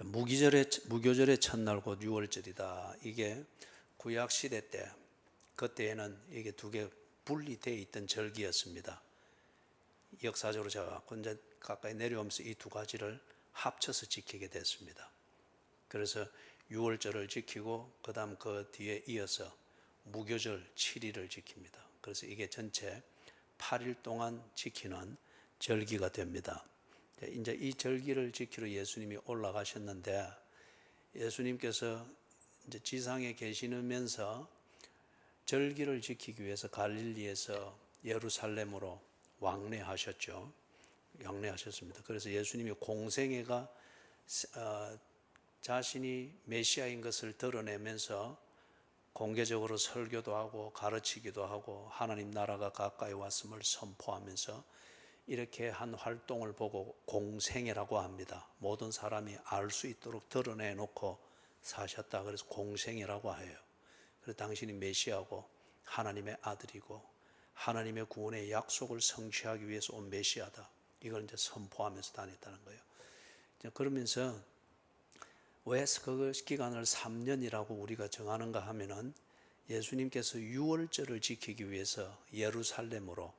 무교절의 첫날 곧 유월절이다. 이게 구약 시대 때, 그때에는 이게 두 개 분리되어 있던 절기였습니다. 역사적으로 제가 이제 가까이 내려오면서 이 두 가지를 합쳐서 지키게 됐습니다. 그래서 유월절을 지키고 그다음 그 뒤에 이어서 무교절 7일을 지킵니다. 그래서 이게 전체 8일 동안 지키는 절기가 됩니다. 이제 이 절기를 지키러 예수님이 올라가셨는데, 예수님께서 이제 지상에 계시면서 절기를 지키기 위해서 갈릴리에서 예루살렘으로 왕래하셨죠. 왕래하셨습니다. 그래서 예수님이 공생애가 자신이 메시아인 것을 드러내면서 공개적으로 설교도 하고 가르치기도 하고 하나님 나라가 가까이 왔음을 선포하면서 이렇게 한 활동을 보고 공생애라고 합니다. 모든 사람이 알 수 있도록 드러내놓고 사셨다. 그래서 공생애라고 해요. 그래서 당신이 메시아고 하나님의 아들이고 하나님의 구원의 약속을 성취하기 위해서 온 메시아다. 이걸 이제 선포하면서 다녔다는 거예요. 그러면서 왜 그 기간을 3년이라고 우리가 정하는가 하면은, 예수님께서 유월절을 지키기 위해서 예루살렘으로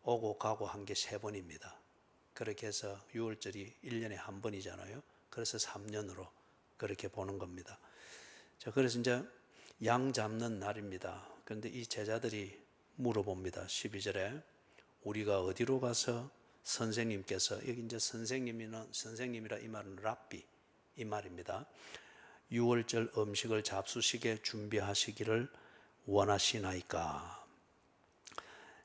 오고 가고 한 게 3번입니다. 그렇게 해서 유월절이 1년에 한 번이잖아요. 그래서 3년으로 그렇게 보는 겁니다. 자, 그래서 이제 양 잡는 날입니다. 그런데 이 제자들이 물어봅니다. 12절에 우리가 어디로 가서 선생님께서, 여기 이제 선생님이라 이 말은 랍비 이 말입니다. 유월절 음식을 잡수시게 준비하시기를 원하시나이까.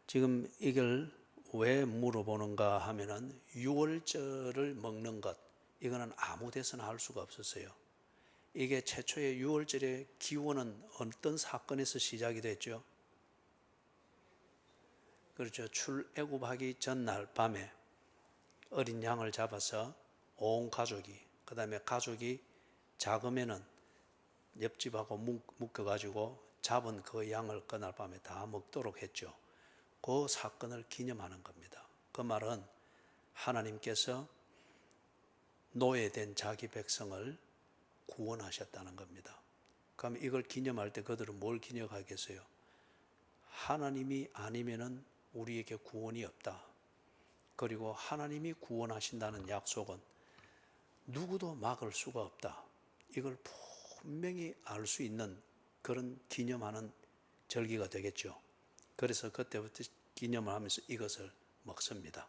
지금 이걸 왜 물어보는가 하면은, 유월절을 먹는 것, 이거는 아무 데서나 할 수가 없었어요. 이게 최초의 유월절의 기원은 어떤 사건에서 시작이 됐죠? 그렇죠. 출애굽하기 전날 밤에 어린 양을 잡아서 온 가족이, 그 다음에 가족이 작으면은 옆집하고 묶어가지고 잡은 그 양을 그날 밤에 다 먹도록 했죠. 그 사건을 기념하는 겁니다. 그 말은 하나님께서 노예된 자기 백성을 구원하셨다는 겁니다. 그럼 이걸 기념할 때 그들은 뭘 기념하겠어요? 하나님이 아니면은 우리에게 구원이 없다. 그리고 하나님이 구원하신다는 약속은 누구도 막을 수가 없다. 이걸 분명히 알 수 있는 그런 기념하는 절기가 되겠죠. 그래서 그때부터 기념을 하면서 이것을 먹습니다.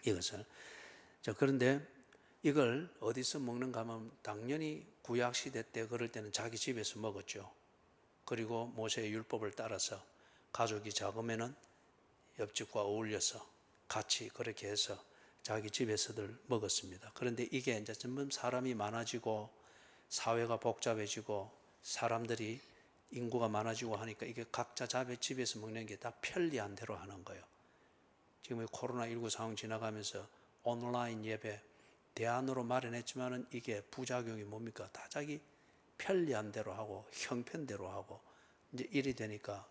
이것을. 자, 그런데 이걸 어디서 먹는가 하면, 당연히 구약시대 때 그럴 때는 자기 집에서 먹었죠. 그리고 모세의 율법을 따라서 가족이 작으면은 옆집과 어울려서 같이 그렇게 해서 자기 집에서들 먹었습니다. 그런데 이게 이제 점점 사람이 많아지고 사회가 복잡해지고 사람들이 인구가 많아지고 하니까 이게 각자 자기 집에서 먹는 게 다 편리한 대로 하는 거예요. 지금 코로나19 상황 지나가면서 온라인 예배 대안으로 마련했지만은 이게 부작용이 뭡니까? 다 자기 편리한 대로 하고 형편대로 하고 이제 일이 되니까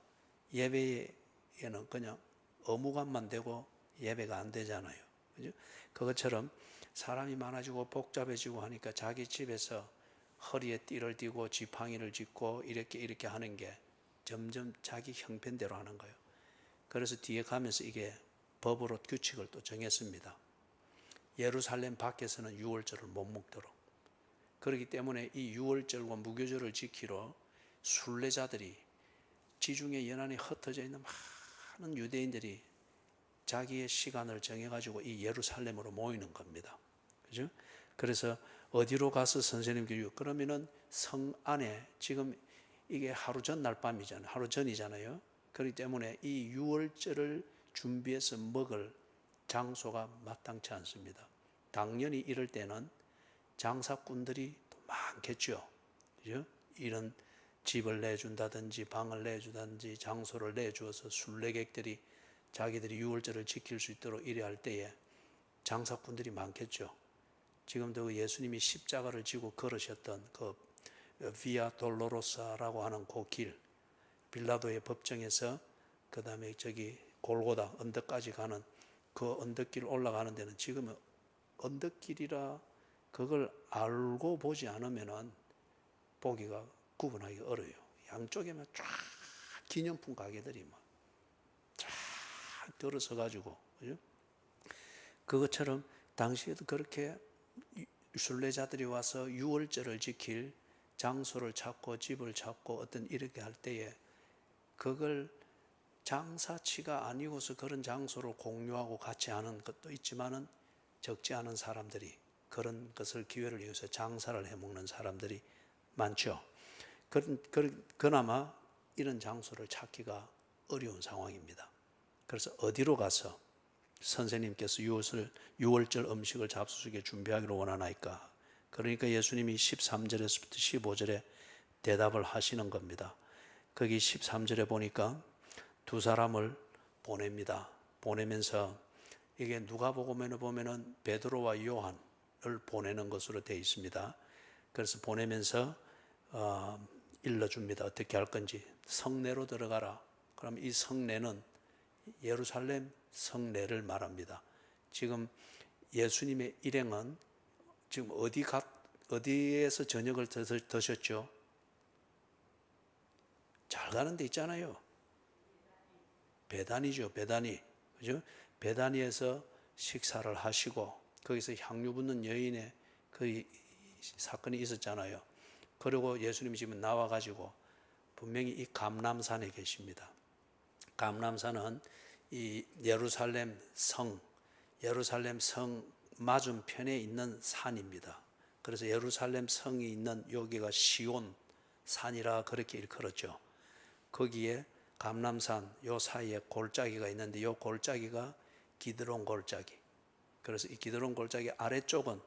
예배에는 그냥 의무감만 되고 예배가 안 되잖아요. 그죠? 그것처럼 사람이 많아지고 복잡해지고 하니까 자기 집에서 허리에 띠를 띠고 지팡이를 짚고 이렇게 하는 게 점점 자기 형편대로 하는 거예요. 그래서 뒤에 가면서 이게 법으로 규칙을 또 정했습니다. 예루살렘 밖에서는 유월절을 못 먹도록. 그렇기 때문에 이 유월절과 무교절을 지키러 순례자들이, 지중해 연안에 흩어져 있는 많은 유대인들이 자기의 시간을 정해가지고 이 예루살렘으로 모이는 겁니다. 그죠? 그래서 어디로 가서 선생님께, 그러면은 성 안에, 지금 이게 하루 전날 밤이잖아요. 하루 전이잖아요. 그렇기 때문에 이 유월절을 준비해서 먹을 장소가 마땅치 않습니다. 당연히 이럴 때는 장사꾼들이 또 많겠죠. 그죠? 이런 집을 내준다든지 방을 내주든지 장소를 내주어서 순례객들이 자기들이 유월절을 지킬 수 있도록 이래 할 때에 장사꾼들이 많겠죠. 지금도 예수님이 십자가를 지고 걸으셨던 그 비아 돌로로사라고 하는 그 길, 빌라도의 법정에서 그 다음에 저기 골고다 언덕까지 가는 그 언덕길 올라가는 데는 지금은 언덕길이라 그걸 알고 보지 않으면은 보기가 구분하기 어려워요. 양쪽에만 쫙 기념품 가게들이 막 쫙 들어서 가지고, 그죠? 그것처럼 당시에도 그렇게 순례자들이 와서 유월절을 지킬 장소를 찾고 집을 찾고 어떤 이렇게 할 때에 그걸 장사치가 아니고서 그런 장소를 공유하고 같이 하는 것도 있지만은 적지 않은 사람들이 그런 것을 기회를 이용해서 장사를 해먹는 사람들이 많죠. 그나마 이런 장소를 찾기가 어려운 상황입니다. 그래서 어디로 가서 선생님께서 유월절 음식을 잡수시게 준비하기를 원하나이까? 그러니까 예수님이 13절에서부터 15절에 대답을 하시는 겁니다. 거기 13절에 보니까 두 사람을 보냅니다. 보내면서 이게 누가복음에 보면은 베드로와 요한을 보내는 것으로 되어 있습니다. 그래서 보내면서 일러줍니다. 어떻게 할 건지. 성내로 들어가라. 그럼 이 성내는 예루살렘 성내를 말합니다. 지금 예수님의 일행은 지금 어디에서 저녁을 드셨죠? 잘 가는 데 있잖아요. 베다니죠, 베다니. 그죠? 베다니에서 식사를 하시고 거기서 향유 붓는 여인의 그 사건이 있었잖아요. 그리고 예수님이 지금 나와 가지고 분명히 이 감람산에 계십니다. 감람산은 이 예루살렘 성 맞은편에 있는 산입니다. 그래서 예루살렘 성이 있는 여기가 시온 산이라 그렇게 일컬었죠. 거기에 감람산 요 사이에 골짜기가 있는데 요 골짜기가 기드론 골짜기. 그래서 이 기드론 골짜기 아래쪽은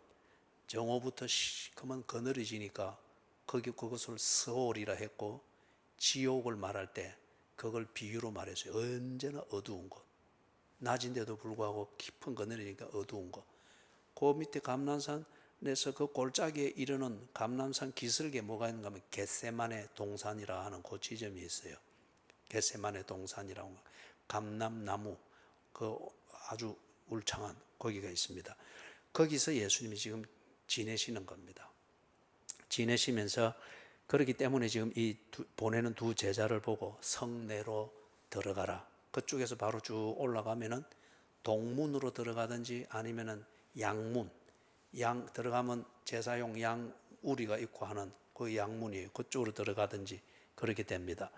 정오부터 시커먼 그늘이 지니까 그것을 스올이라 했고, 지옥을 말할 때 그걸 비유로 말했어요. 언제나 어두운 곳. 낮인데도 불구하고 깊은 그늘이니까 어두운 곳. 그 밑에 감람산에서 그 골짜기에 이르는 감람산 기슭에 뭐가 있는가 하면 겟세마네 동산이라 하는 그 지점이 있어요. 겟세마네 동산이라고, 감람나무 그 아주 울창한 거기가 있습니다. 거기서 예수님이 지금 지내시는 겁니다. 지내시면서 그렇기 때문에 지금 보내는 두 제자를 보고 성내로 들어가라. 그쪽에서 바로 쭉 올라가면은 동문으로 들어가든지 아니면은 양문, 들어가면 제사용 양 우리가 있고 하는 그 양문이에요. 그쪽으로 들어가든지 그렇게 됩니다.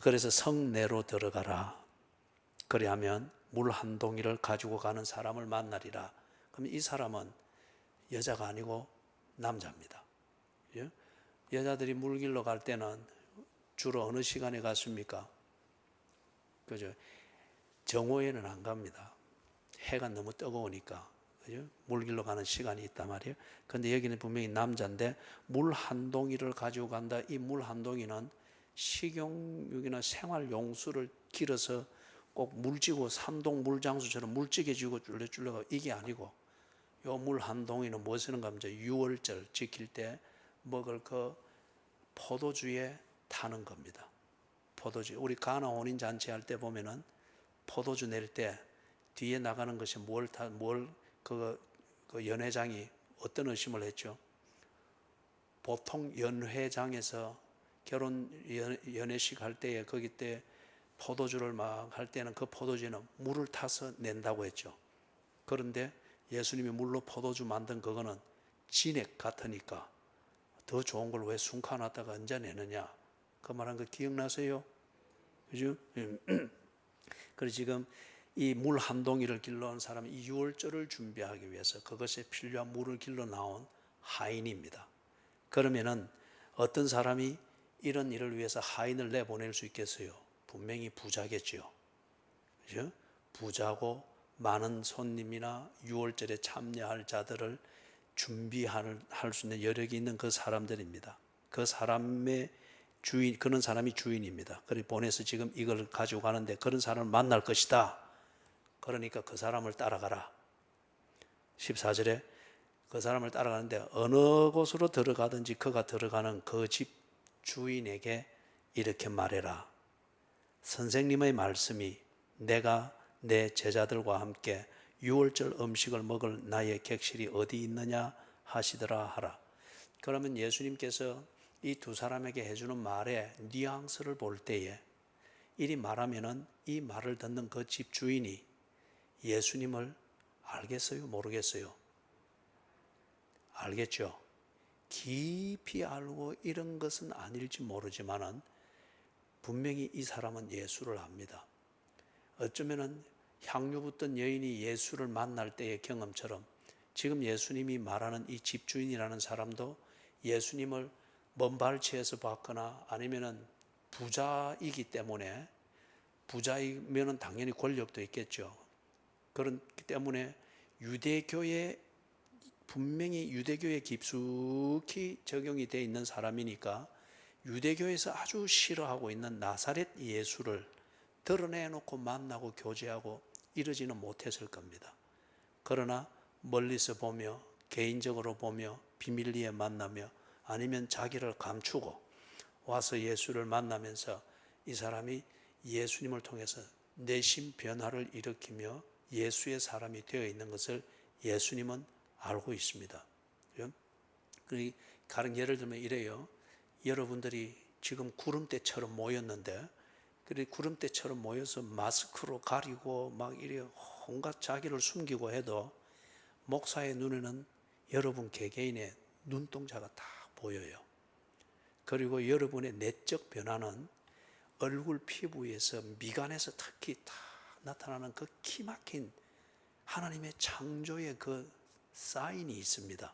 그래서 성내로 들어가라. 그리하면 물 한 동이를 가지고 가는 사람을 만나리라. 그럼 이 사람은 여자가 아니고 남자입니다. 여자들이 물 길러 갈 때는 주로 어느 시간에 갔습니까? 그죠? 정오에는 안 갑니다. 해가 너무 뜨거우니까. 그죠? 물 길러 가는 시간이 있단 말이에요. 그런데 여기는 분명히 남자인데 물 한 동이를 가지고 간다. 이 물 한 동이는 식용유기나 생활용수를 길어서 꼭 물지고 산동 물장수처럼 물찌개 쥐고 쫄래쫄래가 이게 아니고, 요 물 한 동이는 무엇을 하는가 하면 유월절 지킬 때 먹을 그 포도주에 타는 겁니다. 포도주. 우리 가나 혼인 잔치 할 때 보면은 포도주 낼 때 뒤에 나가는 것이 그 연회장이 어떤 의심을 했죠? 보통 연회장에서 결혼 연회식 할 때에 거기 때 포도주를 막 할 때는 그 포도주에는 물을 타서 낸다고 했죠. 그런데 예수님이 물로 포도주 만든 그거는 진액 같으니까 더 좋은 걸 왜 숨겨놨다가 언제 내느냐, 그 말한 거 기억나세요? 그죠? 그래서 지금 이 물 한 동이를 길러온 사람이 이 유월절을 준비하기 위해서 그것에 필요한 물을 길러 나온 하인입니다. 그러면은 어떤 사람이 이런 일을 위해서 하인을 내보낼 수 있겠어요? 분명히 부자겠죠. 그죠? 부자고 많은 손님이나 유월절에 참여할 자들을 준비할 수 있는 여력이 있는 그 사람들입니다. 그 사람의 주인, 그런 사람이 주인입니다. 그래 보내서 지금 이걸 가지고 가는데 그런 사람을 만날 것이다. 그러니까 그 사람을 따라가라. 14절에 그 사람을 따라가는데 어느 곳으로 들어가든지 그가 들어가는 그 집 주인에게 이렇게 말해라. 선생님의 말씀이 내가 내 제자들과 함께 유월절 음식을 먹을 나의 객실이 어디 있느냐 하시더라 하라. 그러면 예수님께서 이 두 사람에게 해주는 말의 뉘앙스를 볼 때에 이리 말하면은 이 말을 듣는 그 집 주인이 예수님을 알겠어요? 모르겠어요? 알겠죠? 깊이 알고 이런 것은 아닐지 모르지만은 분명히 이 사람은 예수를 압니다. 어쩌면은 향유 붓던 여인이 예수를 만날 때의 경험처럼 지금 예수님이 말하는 이 집주인이라는 사람도 예수님을 먼 발치에서 봤거나 아니면은 부자이기 때문에, 부자이면은 당연히 권력도 있겠죠. 그렇기 때문에 분명히 유대교에 깊숙이 적용이 되어 있는 사람이니까 유대교에서 아주 싫어하고 있는 나사렛 예수를 드러내놓고 만나고 교제하고 이러지는 못했을 겁니다. 그러나 멀리서 보며 개인적으로 보며 비밀리에 만나며 아니면 자기를 감추고 와서 예수를 만나면서 이 사람이 예수님을 통해서 내심 변화를 일으키며 예수의 사람이 되어 있는 것을 예수님은 알고 있습니다. 다른 예를 들면 이래요. 여러분들이 지금 구름대처럼 모였는데, 그래 구름대처럼 모여서 마스크로 가리고 막 이래 온갖 자기를 숨기고 해도 목사의 눈에는 여러분 개개인의 눈동자가 다 보여요. 그리고 여러분의 내적 변화는 얼굴 피부에서 미간에서 특히 다 나타나는 그 기막힌 하나님의 창조의 그 사인이 있습니다.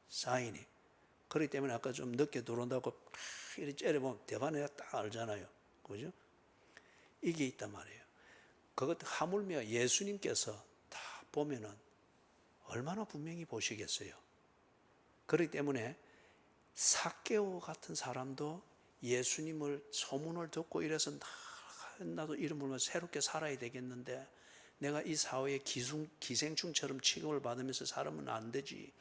사인이. 그렇기 때문에 아까 좀 늦게 들어온다고 이렇게 째려보면 대반에 딱 알잖아요. 그죠? 이게 있단 말이에요. 그것 하물며 예수님께서 다 보면은 얼마나 분명히 보시겠어요. 그렇기 때문에 삭개오 같은 사람도 예수님을 소문을 듣고 이래서 나도 이름을 새롭게 살아야 되겠는데 내가 이 사회의 기생충처럼 취급을 받으면서 살면 안 되지.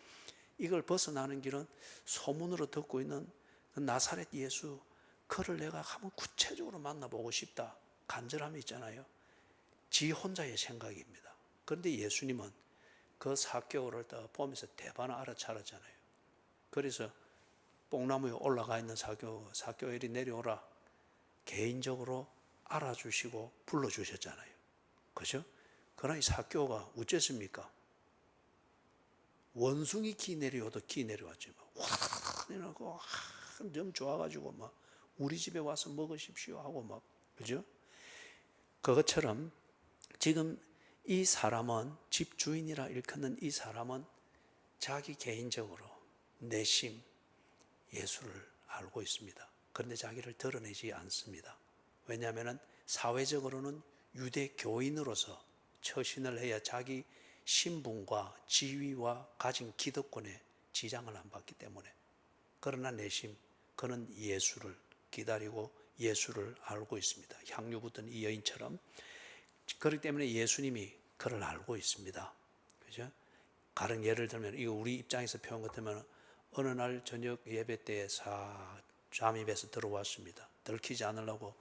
이걸 벗어나는 길은 소문으로 듣고 있는 나사렛 예수, 그를 내가 한번 구체적으로 만나보고 싶다. 간절함이 있잖아요. 지 혼자의 생각입니다. 그런데 예수님은 그 삭개오를 보면서 대바나 알아차렸잖아요. 그래서 뽕나무에 올라가 있는 삭개오엘이 내려오라. 개인적으로 알아주시고 불러주셨잖아요. 그죠? 그러나 이 삭개오가 어쨌습니까? 원숭이 기 내려오도 기 내려왔지만 확 내려가고 너무 좋아가지고 막 우리 집에 와서 먹으십시오 하고 막, 그죠? 그것처럼 지금 이 사람은, 집주인이라 일컫는 이 사람은 자기 개인적으로 내심 예수를 알고 있습니다. 그런데 자기를 드러내지 않습니다. 왜냐하면 사회적으로는 유대 교인으로서 처신을 해야 자기 신분과 지위와 가진 기득권에 지장을 안 받기 때문에. 그러나 내심 그는 예수를 기다리고 예수를 알고 있습니다. 향유 붓던 이 여인처럼. 그렇기 때문에 예수님이 그를 알고 있습니다. 그죠? 다른 예를 들면 이거 우리 입장에서 표현 같으면 어느 날 저녁 예배 때에 잠입해서 들어왔습니다. 들키지 않으려고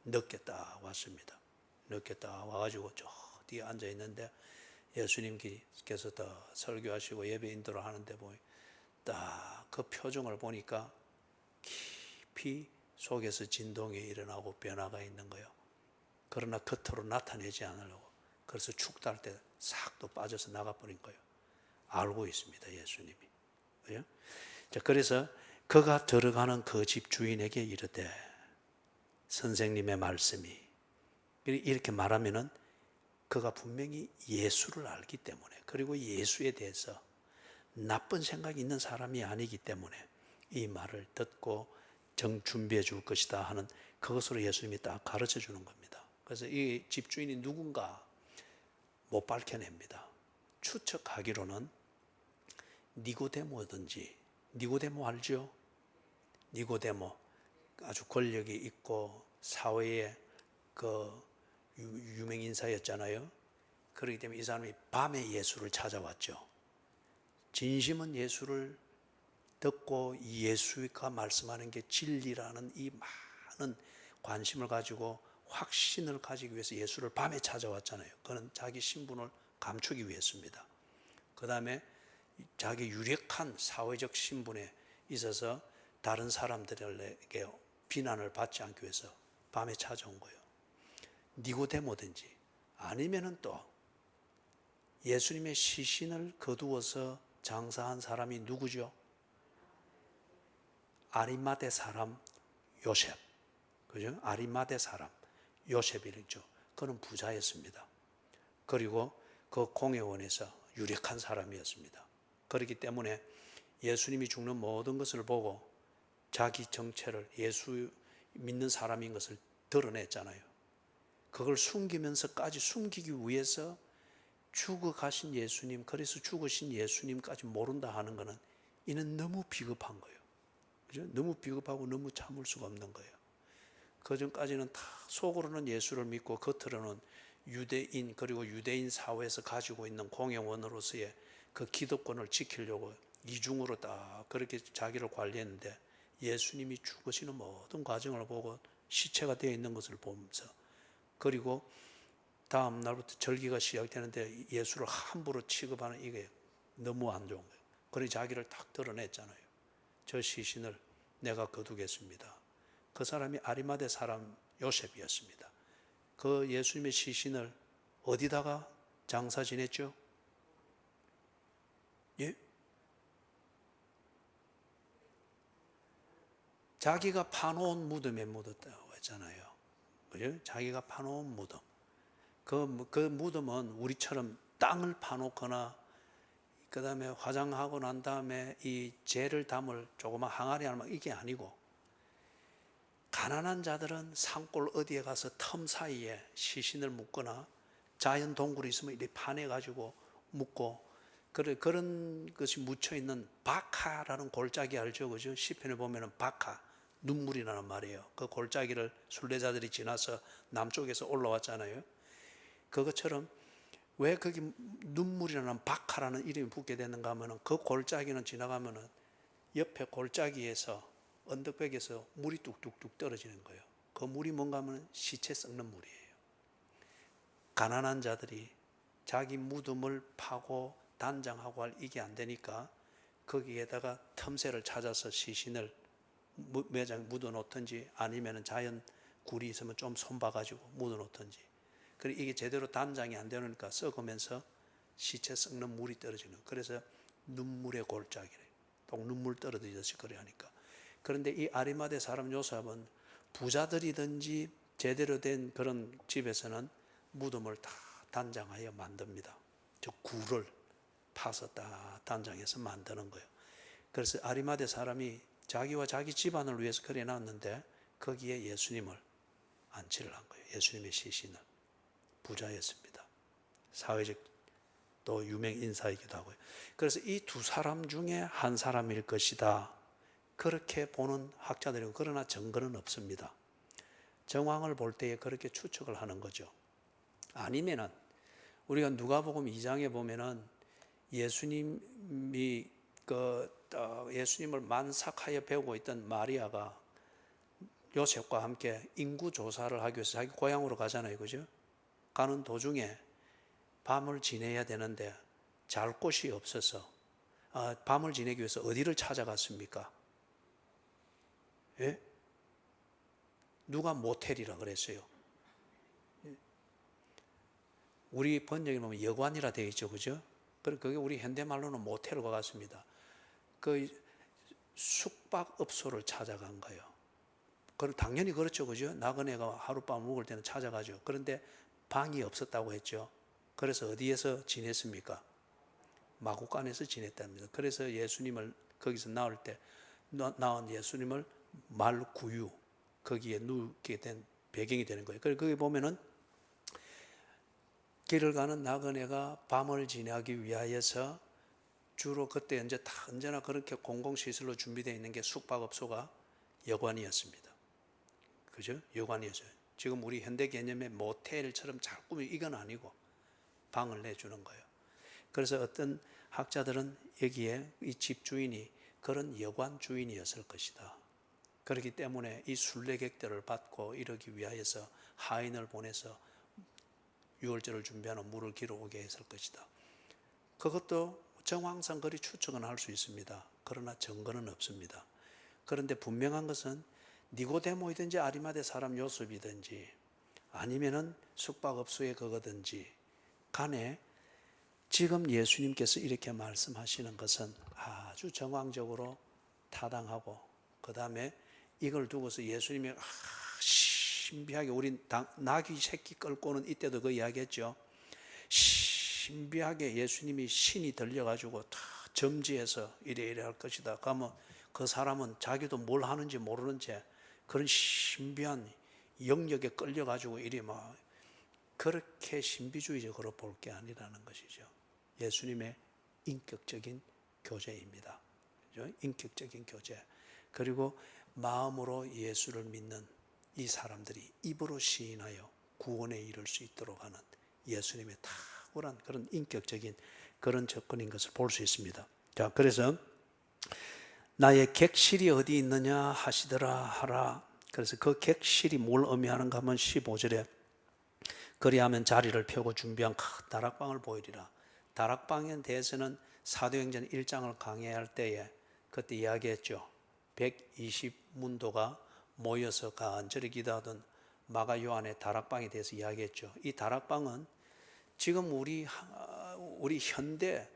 늦게 딱 왔습니다. 늦게 딱 와가지고 저 뒤에 앉아 있는데 예수님께서 더 설교하시고 예배 인도를 하는데 딱 그 표정을 보니까 깊이 속에서 진동이 일어나고 변화가 있는 거예요. 그러나 겉으로 나타내지 않으려고. 그래서 축도할 때 싹 또 빠져서 나가버린 거예요. 알고 있습니다, 예수님이. 그죠? 자, 그래서 그가 들어가는 그 집 주인에게 이르되, 선생님의 말씀이, 이렇게 말하면은 그가 분명히 예수를 알기 때문에, 그리고 예수에 대해서 나쁜 생각이 있는 사람이 아니기 때문에 이 말을 듣고 준비해 줄 것이다 하는 그것으로 예수님이 딱 가르쳐 주는 겁니다. 그래서 이 집주인이 누군가 못 밝혀냅니다. 추측하기로는 니고데모든지, 니고데모 알죠? 니고데모, 아주 권력이 있고 사회의 그 유명 인사였잖아요. 그렇기 때문에 이 사람이 밤에 예수를 찾아왔죠. 진심은 예수를 듣고 예수가 말씀하는 게 진리라는 이 많은 관심을 가지고 확신을 가지기 위해서 예수를 밤에 찾아왔잖아요. 그는 자기 신분을 감추기 위해서입니다. 그 다음에 자기 유력한 사회적 신분에 있어서 다른 사람들에게 비난을 받지 않기 위해서 밤에 찾아온 거예요. 니고데모든지 아니면은 또 예수님의 시신을 거두어서 장사한 사람이 누구죠? 아리마대 사람 요셉. 그죠? 아리마대 사람 요셉이죠. 그는 부자였습니다. 그리고 그 공회원에서 유력한 사람이었습니다. 그렇기 때문에 예수님이 죽는 모든 것을 보고 자기 정체를 예수 믿는 사람인 것을 드러냈잖아요. 그걸 숨기면서까지 숨기기 위해서 죽어가신 예수님, 그래서 죽으신 예수님까지 모른다 하는 것은 이는 너무 비겁한 거예요. 그죠? 너무 비겁하고 너무 참을 수가 없는 거예요. 그 전까지는 다 속으로는 예수를 믿고 겉으로는 유대인 그리고 유대인 사회에서 가지고 있는 공회원으로서의 그 기득권을 지키려고 이중으로 딱 그렇게 자기를 관리했는데 예수님이 죽으시는 모든 과정을 보고 시체가 되어 있는 것을 보면서 그리고 다음 날부터 절기가 시작되는데 예수를 함부로 취급하는 이게 너무 안 좋은 거예요. 그래서 자기를 딱 드러냈잖아요. 저 시신을 내가 거두겠습니다. 그 사람이 아리마대 사람 요셉이었습니다. 그 예수님의 시신을 어디다가 장사 지냈죠? 예? 자기가 파놓은 무덤에 묻었다고 했잖아요. 그죠? 자기가 파놓은 무덤. 그 무덤은 우리처럼 땅을 파놓거나 그 다음에 화장하고 난 다음에 이 재를 담을 조그만 항아리 하나 이게 아니고 가난한 자들은 산골 어디에 가서 텀 사이에 시신을 묻거나 자연 동굴이 있으면 이렇게 파내가지고 묻고 그런 것이 묻혀있는 바카라는 골짜기 알죠? 그죠? 시편에 보면은 바카, 눈물이라는 말이에요. 그 골짜기를 순례자들이 지나서 남쪽에서 올라왔잖아요. 그것처럼 왜 거기 눈물이라는 바카라는 이름이 붙게 되는가 하면은 그 골짜기는 지나가면은 옆에 골짜기에서 언덕백에서 물이 뚝뚝뚝 떨어지는 거예요. 그 물이 뭔가 하면 시체 썩는 물이에요. 가난한 자들이 자기 무덤을 파고 단장하고 할 이게 안 되니까 거기에다가 틈새를 찾아서 시신을 매장 묻어 놓든지 아니면 자연 굴이 있으면 좀 손봐가지고 묻어 놓든지 그리고 이게 제대로 단장이 안 되니까 썩으면서 시체 썩는 물이 떨어지는 그래서 눈물의 골짜기래. 또 눈물 떨어지듯이 그래 하니까. 그런데 이 아리마대 사람 요셉은 부자들이든지 제대로 된 그런 집에서는 무덤을 다 단장하여 만듭니다. 저 굴을 파서 다 단장해서 만드는 거예요. 그래서 아리마대 사람이 자기와 자기 집안을 위해서 그래 놨는데 거기에 예수님을 안치를 한 거예요. 예수님의 시신을. 부자였습니다. 사회적 또 유명 인사이기도 하고요. 그래서 이 두 사람 중에 한 사람일 것이다. 그렇게 보는 학자들이고 그러나 증거는 없습니다. 정황을 볼 때에 그렇게 추측을 하는 거죠. 아니면은 우리가 누가복음 2장에 보면은 예수님이 예수님을 만삭하여 배우고 있던 마리아가 요셉과 함께 인구 조사를 하기 위해서 자기 고향으로 가잖아요. 그죠? 가는 도중에 밤을 지내야 되는데 잘 곳이 없어서 밤을 지내기 위해서 어디를 찾아갔습니까? 예? 누가 모텔이라 그랬어요? 우리 번역에 보면 여관이라 되어 있죠. 그죠? 그게 우리 현대말로는 모텔로 갔습니다. 그 숙박업소를 찾아간 거예요. 당연히 그렇죠. 그죠? 나그네가 하룻밤 묵을 때는 찾아가죠. 그런데 방이 없었다고 했죠. 그래서 어디에서 지냈습니까? 마구간에서 지냈답니다. 그래서 예수님을 거기서 낳은 예수님을 말구유 거기에 누게 된 배경이 되는 거예요. 그래서 거기 보면은 길을 가는 나그네가 밤을 지내기 위하여서 주로 그때 언제나 그렇게 공공시설로 준비되어 있는 게 숙박업소가 여관이었습니다. 그죠? 여관이었어요. 지금 우리 현대 개념의 모텔처럼 잘 꾸미 이건 아니고 방을 내주는 거예요. 그래서 어떤 학자들은 여기에 이 집주인이 그런 여관 주인이었을 것이다. 그렇기 때문에 이 순례객들을 받고 이러기 위하여서 하인을 보내서 유월절을 준비하는 물을 길어오게 했을 것이다. 그것도 정황상 그리 추측은 할 수 있습니다. 그러나 증거는 없습니다. 그런데 분명한 것은 니고데모이든지 아리마대 사람 요셉이든지 아니면은 숙박업소의 그거든지 간에 지금 예수님께서 이렇게 말씀하시는 것은 아주 정황적으로 타당하고, 그 다음에 이걸 두고서 예수님이 신비하게, 우린 나귀 새끼 끌고는 이때도 그 이야기했죠. 신비하게 예수님이 신이 들려가지고 다 점지해서 이래 할 것이다. 그러면 그 사람은 자기도 뭘 하는지 모르는 채 그런 신비한 영역에 끌려가지고 이리 막 그렇게 신비주의적으로 볼 게 아니라는 것이죠. 예수님의 인격적인 교제입니다. 그렇죠? 인격적인 교제. 그리고 마음으로 예수를 믿는 이 사람들이 입으로 시인하여 구원에 이를 수 있도록 하는 예수님의 탁월한 그런 인격적인 그런 접근인 것을 볼 수 있습니다. 자, 그래서 나의 객실이 어디 있느냐 하시더라 하라. 그래서 그 객실이 뭘 의미하는가 하면 15절에 그리하면 자리를 펴고 준비한 큰 다락방을 보이리라. 다락방에 대해서는 사도행전 1장을 강해할 때에 그때 이야기했죠. 120문도가 모여서 간절히 기도하던 마가 요한의 다락방에 대해서 이야기했죠. 이 다락방은 지금 우리 현대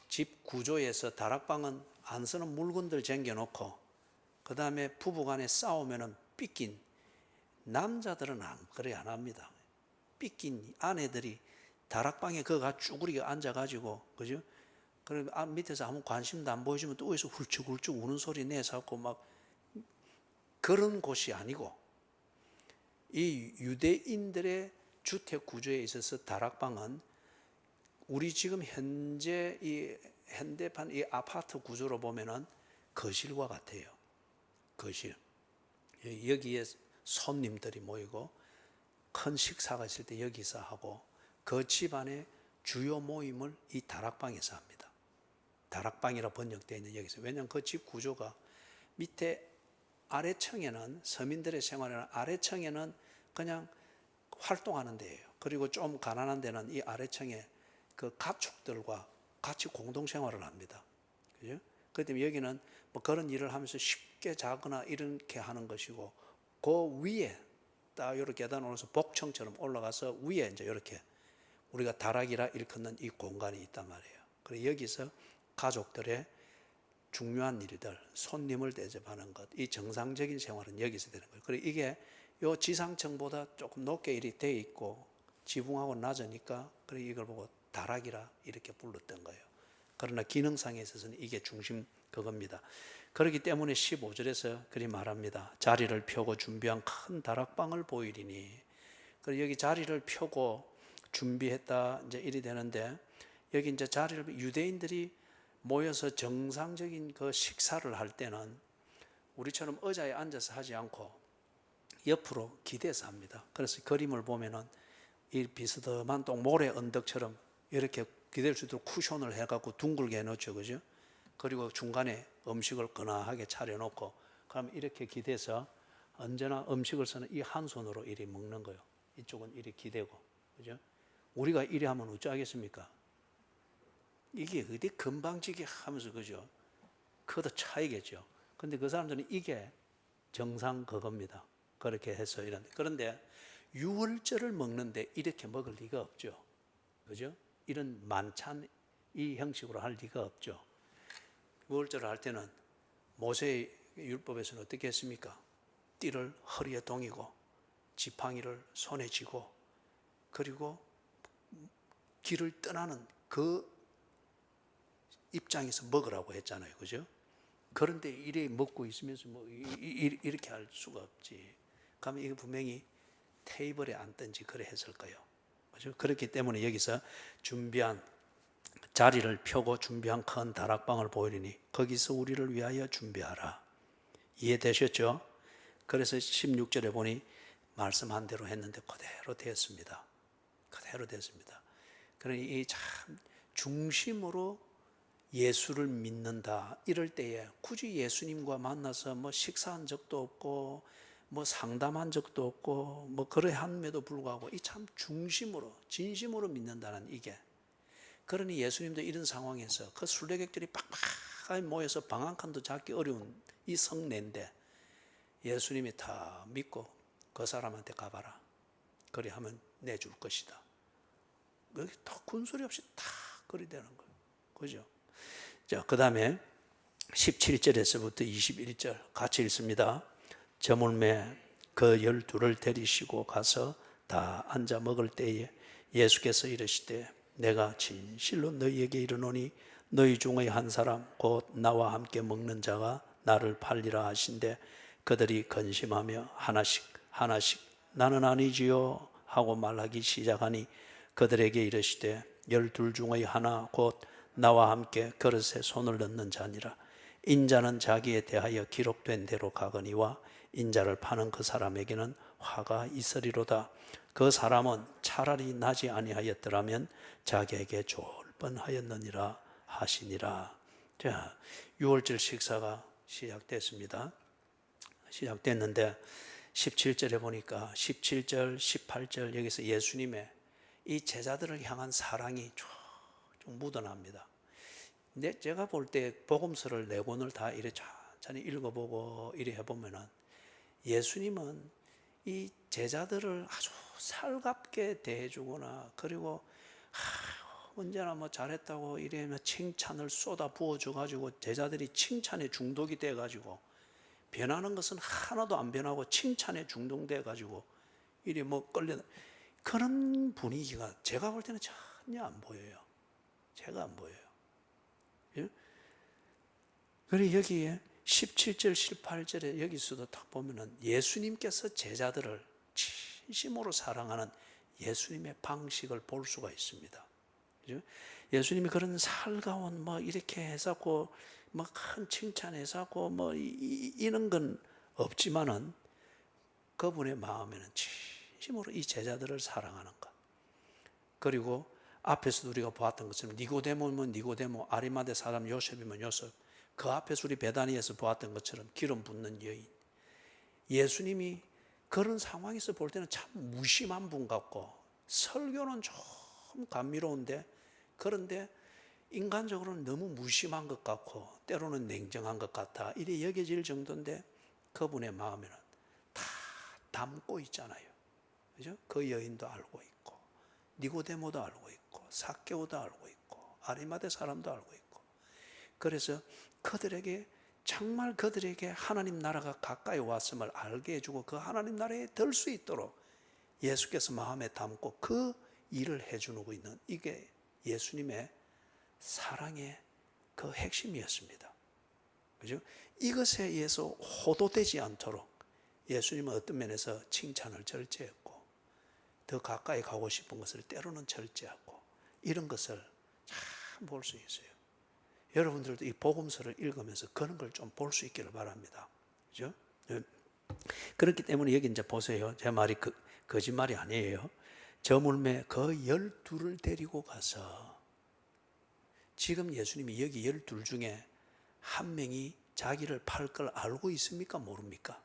집 구조에서 다락방은 안 쓰는 물건들 쟁겨놓고 그 다음에 부부간에 싸우면은 삐낀, 남자들은 그래 안 합니다. 삐낀 아내들이 다락방에 그가 쭈그리게 앉아가지고, 그죠? 그리고 밑에서 아무 관심도 안 보여주면 또 위에서 훌쩍훌쩍 우는 소리 내서고 막 그런 곳이 아니고, 이 유대인들의 주택 구조에 있어서 다락방은 우리 지금 현재 이 현대판 이 아파트 구조로 보면은 거실과 같아요. 거실. 여기에 손님들이 모이고 큰 식사가 있을 때 여기서 하고, 그 집안의 주요 모임을 이 다락방에서 합니다. 다락방이라 번역되어 있는 여기서. 왜냐하면 그 집 구조가 밑에 아래층에는 서민들의 생활이나 아래층에는 그냥 활동하는 데예요. 그리고 좀 가난한 데는 이 아래층에 그 가축들과 같이 공동생활을 합니다. 그죠? 그렇기 때문에 여기는 뭐 그런 일을 하면서 쉽게 자거나 이렇게 하는 것이고, 그 위에 딱 이렇게 계단 올라서 복층처럼 올라가서 위에 이제 이렇게 우리가 다락이라 일컫는 이 공간이 있단 말이에요. 그래서 여기서 가족들의 중요한 일들, 손님을 대접하는 것, 이 정상적인 생활은 여기서 되는 거예요. 그리고 이게 요 지상층보다 조금 높게 이렇게 돼 있고 지붕하고 낮으니까 그래 이걸 보고 다락이라 이렇게 불렀던 거예요. 그러나 기능상에 있어서는 이게 중심 그겁니다. 그렇기 때문에 15절에서 그리 말합니다. 자리를 펴고 준비한 큰 다락방을 보이리니. 그리고 여기 자리를 펴고 준비했다 이제 이리 되는데, 여기 이제 자리를 유대인들이 모여서 정상적인 그 식사를 할 때는 우리처럼 의자에 앉아서 하지 않고 옆으로 기대서 합니다. 그래서 그림을 보면은 이 비스듬한 또 모래 언덕처럼 이렇게 기댈 수 있도록 쿠션을 해갖고 둥글게 해놓죠, 그죠? 그리고 중간에 음식을 거나하게 차려놓고, 그럼 이렇게 기대서 언제나 음식을 쓰는 이 한 손으로 이리 먹는 거예요. 이쪽은 이리 기대고, 그죠? 우리가 이리 하면 어쩌겠습니까? 이게 어디 금방지게 하면서, 그죠? 그것도 차이겠죠. 근데 그 사람들은 이게 정상 그겁니다. 그렇게 해서 이런데. 그런데 유월절을 먹는데 이렇게 먹을 리가 없죠. 그죠? 이런 만찬 이 형식으로 할 리가 없죠. 유월절을 할 때는 모세의 율법에서는 어떻게 했습니까? 띠를 허리에 동이고 지팡이를 손에 쥐고 그리고 길을 떠나는 그 입장에서 먹으라고 했잖아요. 그죠? 그런데 이래 먹고 있으면서 뭐 이렇게 할 수가 없지. 그러면 이거 분명히 테이블에 앉든지 그래 했을 거예요. 그죠? 그렇기 때문에 여기서 준비한 자리를 펴고 준비한 큰 다락방을 보이리니 거기서 우리를 위하여 준비하라. 이해되셨죠? 그래서 16절에 보니 말씀한 대로 했는데 그대로 되었습니다. 그대로 됐습니다. 그러니 이 참 중심으로 예수를 믿는다 이럴 때에 굳이 예수님과 만나서 뭐 식사한 적도 없고 뭐 상담한 적도 없고 뭐 그래 함에도 불구하고 이 참 중심으로 진심으로 믿는다는 이게 그러니 예수님도 이런 상황에서 그 순례객들이 빡빡하게 모여서 방 한 칸도 잡기 어려운 이 성내인데 예수님이 다 믿고 그 사람한테 가봐라. 그리 하면 내줄 것이다. 여기 딱 군소리 없이 딱 그리 되는 거예요. 그죠? 자, 그 다음에 17절에서부터 21절 같이 읽습니다. 저물매 그 12를 데리시고 가서 다 앉아 먹을 때에 예수께서 이르시되 내가 진실로 너희에게 이르노니 너희 중의 한 사람 곧 나와 함께 먹는 자가 나를 팔리라 하신대 그들이 근심하며 하나씩 나는 아니지요 하고 말하기 시작하니 그들에게 이르시되 12 중의 하나 곧 나와 함께 그릇에 손을 넣는 자니라. 인자는 자기에 대하여 기록된 대로 가거니와 인자를 파는 그 사람에게는 화가 있으리로다. 그 사람은 차라리 나지 아니하였더라면 자기에게 좋을 뻔하였느니라 하시니라. 자, 6월절 식사가 시작됐습니다. 시작됐는데 17절에 보니까 17절, 18절 여기서 예수님의 이 제자들을 향한 사랑이 쭉 묻어납니다. 근데 제가 볼 때 복음서를 네 권을 다 이래 천천히 읽어보고 이래 해보면은 예수님은 이 제자들을 아주 살갑게 대해주거나 그리고 언제나 뭐 잘했다고 이래면 칭찬을 쏟아 부어줘가지고 제자들이 칭찬에 중독이 돼가지고 변하는 것은 하나도 안 변하고 칭찬에 중독돼가지고 이래 뭐 끌려 그런 분위기가 제가 볼 때는 전혀 안 보여요. 제가 안 보여요. 예? 그리고 여기에 17절, 18절에 여기서도 딱 보면은 예수님께서 제자들을 진심으로 사랑하는 예수님의 방식을 볼 수가 있습니다. 그죠? 예수님이 그런 살가운 뭐 이렇게 해서고 뭐 큰 칭찬해서고 뭐 이런 건 없지만은 그분의 마음에는 진심으로 이 제자들을 사랑하는 것. 그리고 앞에서도 우리가 보았던 것처럼 니고데모면 니고데모, 아리마대 사람 요셉이면 요셉, 그 앞에서 우리 베다니에서 보았던 것처럼 기름 붓는 여인. 예수님이 그런 상황에서 볼 때는 참 무심한 분 같고 설교는 좀 감미로운데 그런데 인간적으로는 너무 무심한 것 같고 때로는 냉정한 것 같아 이래 여겨질 정도인데 그분의 마음에는 다 담고 있잖아요. 그죠? 그 여인도 알고 있고 니고데모도 알고 있고 삭개오도 알고 있고 아리마대 사람도 알고 있고 그래서 그들에게 정말 그들에게 하나님 나라가 가까이 왔음을 알게 해주고 그 하나님 나라에 들 수 있도록 예수께서 마음에 담고 그 일을 해주고 있는 이게 예수님의 사랑의 그 핵심이었습니다. 그죠? 이것에 의해서 호도되지 않도록 예수님은 어떤 면에서 칭찬을 절제했고 더 가까이 가고 싶은 것을 때로는 절제하고 이런 것을 참 볼 수 있어요. 여러분들도 이 복음서를 읽으면서 그런 걸 좀 볼 수 있기를 바랍니다. 그죠? 그렇기 때문에 여기 이제 보세요. 제 말이 거짓말이 아니에요. 저물매 그 12를 데리고 가서 지금 예수님이 여기 12 중에 한 명이 자기를 팔 걸 알고 있습니까? 모릅니까?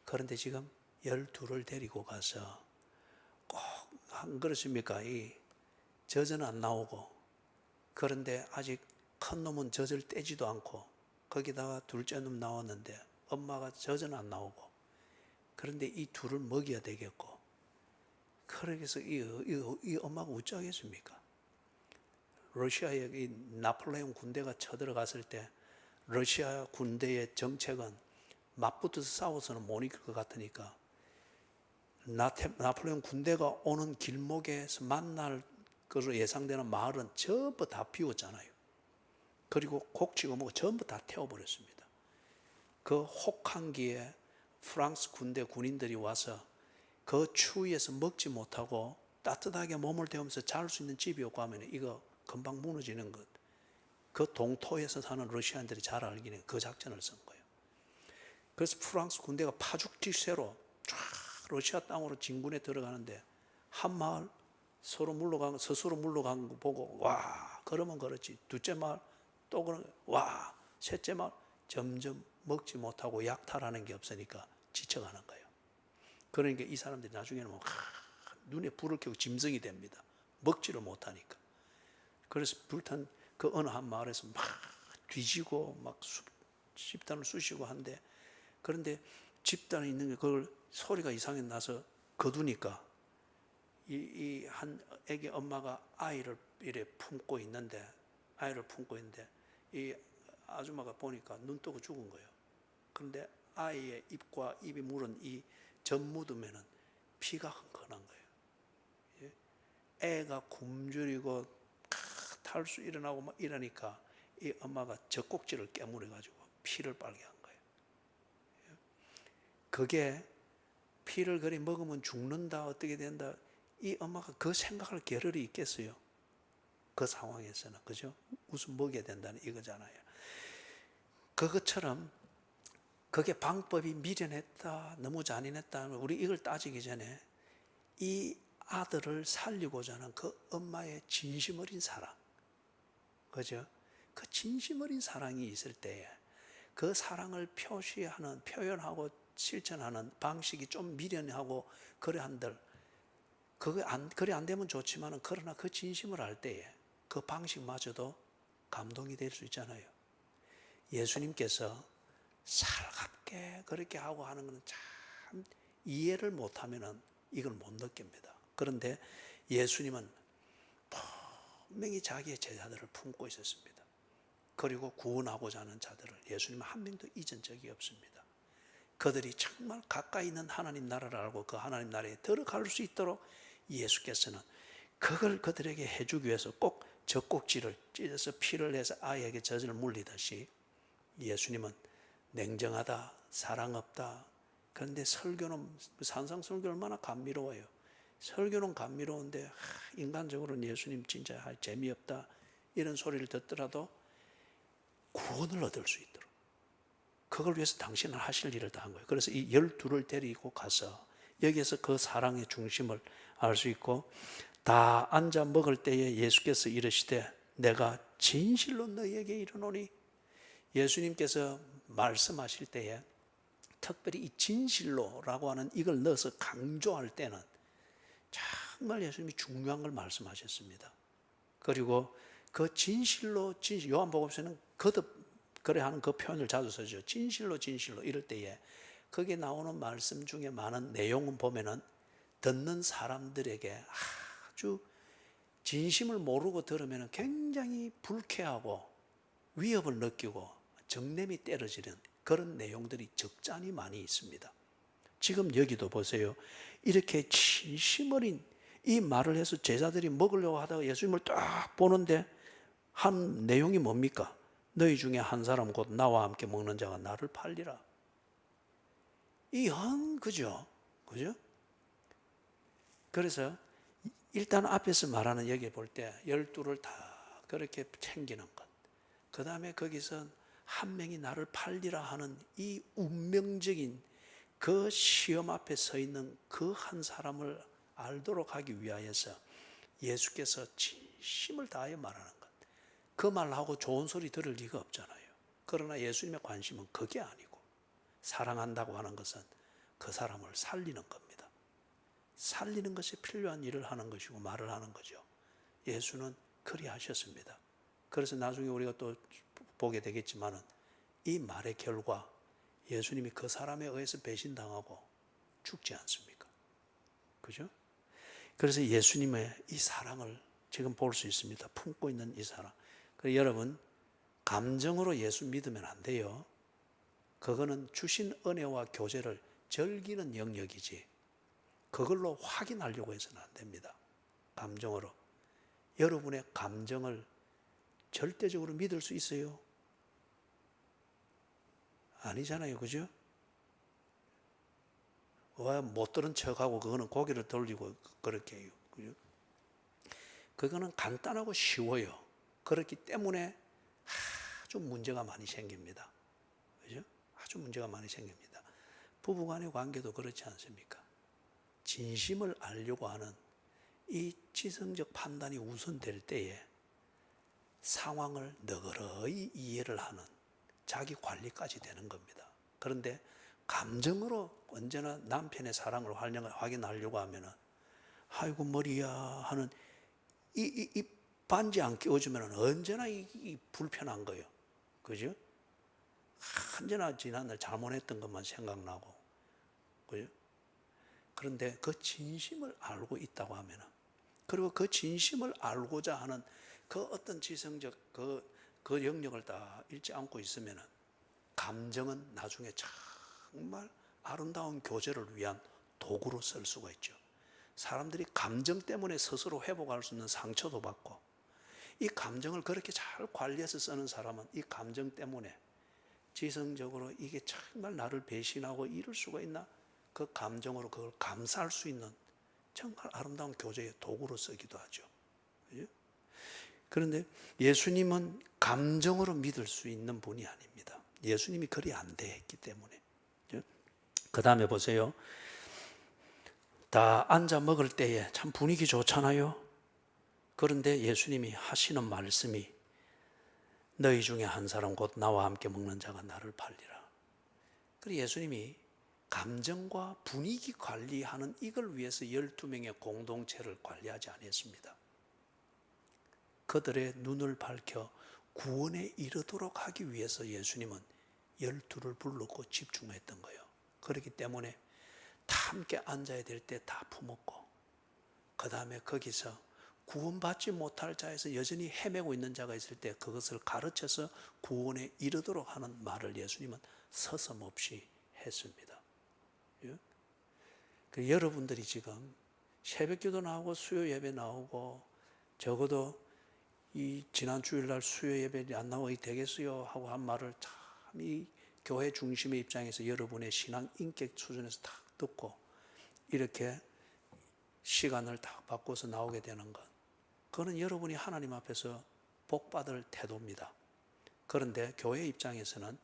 그런데 지금 12를 데리고 가서 꼭 안 그렇습니까? 이 젖은 안 나오고 그런데 아직 큰 놈은 젖을 떼지도 않고 거기다가 둘째 놈 나왔는데 엄마가 젖은 안 나오고 그런데 이 둘을 먹여야 되겠고 그래서 이 엄마가 어쩌겠습니까? 러시아에 이 나폴레옹 군대가 쳐들어갔을 때 러시아 군대의 정책은 맞붙어서 싸워서는 못 이길 것 같으니까 나폴레옹 군대가 오는 길목에서 만날 것으로 예상되는 마을은 전부 다 비웠잖아요. 그리고 곡치고 뭐고 전부 다 태워버렸습니다. 그 혹한기에 프랑스 군대 군인들이 와서 그 추위에서 먹지 못하고 따뜻하게 몸을 데우면서 잘 수 있는 집이 없고 하면 이거 금방 무너지는 것. 그 동토에서 사는 러시아인들이 잘 알기는 그 작전을 쓴 거예요. 그래서 프랑스 군대가 파죽지세로 쫙 러시아 땅으로 진군에 들어가는데 한 마을 서로 물러간 거, 스스로 물러간 거 보고 와 그러면 그렇지. 둘째 마을 또 그런 와 셋째 마을 점점 먹지 못하고 약탈하는 게 없으니까 지쳐가는 거예요. 그러니까 이 사람들이 나중에는 눈에 불을 켜고 짐승이 됩니다. 먹지를 못하니까. 그래서 불탄 그 어느 한 마을에서 막 뒤지고 막 집단을 쑤시고 한데, 그런데 집단에 있는 게 그걸 소리가 이상하게 나서 거두니까 이 한 애기 엄마가 아이를 이래 품고 있는데, 이 아줌마가 보니까 눈 뜨고 죽은 거예요. 그런데 아이의 입과 입이 물은 이 젖 묻으면은 피가 흥건한 거예요. 애가 굶주리고 탈수 일어나고 막 이러니까 이 엄마가 젖꼭지를 깨물어 가지고 피를 빨게 한 거예요. 그게 피를 그리 먹으면 죽는다, 어떻게 된다, 이 엄마가 그 생각할 겨를이 있겠어요? 그 상황에서는. 그죠? 무슨 먹여야 된다는 이거잖아요. 그것처럼 그게 방법이 미련했다, 너무 잔인했다, 우리 이걸 따지기 전에 이 아들을 살리고자 하는 그 엄마의 진심 어린 사랑, 그죠? 그 진심 어린 사랑이 있을 때에 그 사랑을 표현하고 실천하는 방식이 좀 미련하고 그래 한들, 그래 안 되면 좋지만은, 그러나 그 진심을 알 때에 그 방식마저도 감동이 될 수 있잖아요. 예수님께서 살갑게 그렇게 하고 하는 것은 참 이해를 못하면은 이걸 못 느낍니다. 그런데 예수님은 분명히 자기의 제자들을 품고 있었습니다. 그리고 구원하고자 하는 자들을 예수님은 한 명도 잊은 적이 없습니다. 그들이 정말 가까이 있는 하나님 나라를 알고 그 하나님 나라에 들어갈 수 있도록 예수께서는 그걸 그들에게 해주기 위해서 꼭 젖꼭지를 찢어서 피를 내서 아이에게 젖을 물리듯이 예수님은 냉정하다, 사랑 없다. 그런데 설교는, 산상설교 얼마나 감미로워요. 설교는 감미로운데 인간적으로는 예수님 진짜 재미없다, 이런 소리를 듣더라도 구원을 얻을 수 있도록, 그걸 위해서 당신은 하실 일을 다 한 거예요. 그래서 이 12를 데리고 가서 여기에서 그 사랑의 중심을 알 수 있고, 다 앉아 먹을 때에 예수께서 이르시되 내가 진실로 너희에게 이르노니, 예수님께서 말씀하실 때에 특별히 이 진실로라고 하는 이걸 넣어서 강조할 때는 정말 예수님이 중요한 걸 말씀하셨습니다. 그리고 그 진실로, 요한복음서는 거듭 그래 하는 그 표현을 자주 쓰죠. 진실로 이럴 때에 거기에 나오는 말씀 중에 많은 내용은 보면은 듣는 사람들에게 아주 진심을 모르고 들으면 굉장히 불쾌하고 위협을 느끼고 정냄이 떨어지는 그런 내용들이 적잖이 많이 있습니다. 지금 여기도 보세요. 이렇게 진심 어린 이 말을 해서 제자들이 먹으려고 하다가 예수님을 딱 보는데 한 내용이 뭡니까? 너희 중에 한 사람 곧 나와 함께 먹는 자가 나를 팔리라. 그죠? 그래서 일단 앞에서 말하는 여기 볼 때 12를 다 그렇게 챙기는 것, 그 다음에 거기서 한 명이 나를 팔리라 하는 이 운명적인 그 시험 앞에 서 있는 그 한 사람을 알도록 하기 위하여서 예수께서 진심을 다하여 말하는 것. 그 말하고 좋은 소리 들을 리가 없잖아요. 그러나 예수님의 관심은 그게 아니고, 사랑한다고 하는 것은 그 사람을 살리는 겁니다. 살리는 것이 필요한 일을 하는 것이고 말을 하는 거죠. 예수는 그리하셨습니다. 그래서 나중에 우리가 또 보게 되겠지만은 이 말의 결과 예수님이 그 사람에 의해서 배신당하고 죽지 않습니까? 그죠? 그래서 예수님의 이 사랑을 지금 볼 수 있습니다. 품고 있는 이 사랑. 그래서 여러분, 감정으로 예수 믿으면 안 돼요. 그거는 주신 은혜와 교제를 즐기는 영역이지 그걸로 확인하려고 해서는 안 됩니다. 감정으로. 여러분의 감정을 절대적으로 믿을 수 있어요? 아니잖아요. 그죠? 왜 못 들은 척하고 그거는 고개를 돌리고 그렇게 해요. 그죠? 그거는 간단하고 쉬워요. 그렇기 때문에 아주 문제가 많이 생깁니다. 그죠? 아주 문제가 많이 생깁니다. 부부간의 관계도 그렇지 않습니까? 진심을 알려고 하는 이 지성적 판단이 우선될 때에 상황을 너그러이 이해를 하는 자기 관리까지 되는 겁니다. 그런데 감정으로 언제나 남편의 사랑을 확인하려고 하면은 아이고 머리야 하는 이 반지 안 끼워주면 언제나 이 불편한 거예요. 그죠? 언제나 지난날 잘못했던 것만 생각나고. 그죠? 그런데 그 진심을 알고 있다고 하면, 그리고 그 진심을 알고자 하는 그 어떤 지성적 그 영역을 다 잃지 않고 있으면 감정은 나중에 정말 아름다운 교제를 위한 도구로 쓸 수가 있죠. 사람들이 감정 때문에 스스로 회복할 수 있는 상처도 받고, 이 감정을 그렇게 잘 관리해서 쓰는 사람은 이 감정 때문에 지성적으로 이게 정말 나를 배신하고 이럴 수가 있나? 그 감정으로 그걸 감사할 수 있는 정말 아름다운 교제의 도구로 쓰기도 하죠. 그런데 예수님은 감정으로 믿을 수 있는 분이 아닙니다. 예수님이 그리 안 됐기 때문에. 그 다음에 보세요. 다 앉아 먹을 때에 참 분위기 좋잖아요. 그런데 예수님이 하시는 말씀이 너희 중에 한 사람 곧 나와 함께 먹는 자가 나를 팔리라. 그리고 예수님이 감정과 분위기 관리하는 이걸 위해서 12명의 공동체를 관리하지 않았습니다. 그들의 눈을 밝혀 구원에 이르도록 하기 위해서 예수님은 12를 불렀고 집중했던 거예요. 그렇기 때문에 다 함께 앉아야 될 때 다 품었고, 그 다음에 거기서 구원받지 못할 자에서 여전히 헤매고 있는 자가 있을 때 그것을 가르쳐서 구원에 이르도록 하는 말을 예수님은 서슴없이 했습니다. 여러분들이 지금 새벽기도 나오고 수요 예배 나오고 적어도 이 지난 주일날 수요 예배 안 나오게 되겠어요 하고 한 말을 참 이 교회 중심의 입장에서 여러분의 신앙 인격 수준에서 딱 듣고 이렇게 시간을 딱 바꿔서 나오게 되는 것, 그거는 여러분이 하나님 앞에서 복받을 태도입니다. 그런데 교회 입장에서는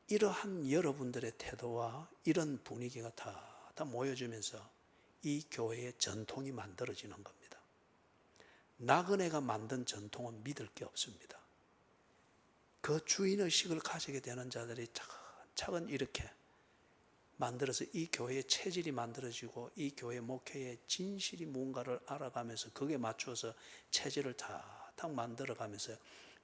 이러한 여러분들의 태도와 이런 분위기가 다 모여지면서 이 교회의 전통이 만들어지는 겁니다. 나그네가 만든 전통은 믿을 게 없습니다. 그 주인의식을 가지게 되는 자들이 차근차근 이렇게 만들어서 이 교회의 체질이 만들어지고 이 교회 목회의 진실이 뭔가를 알아가면서 거기에 맞춰서 체질을 탁탁 만들어가면서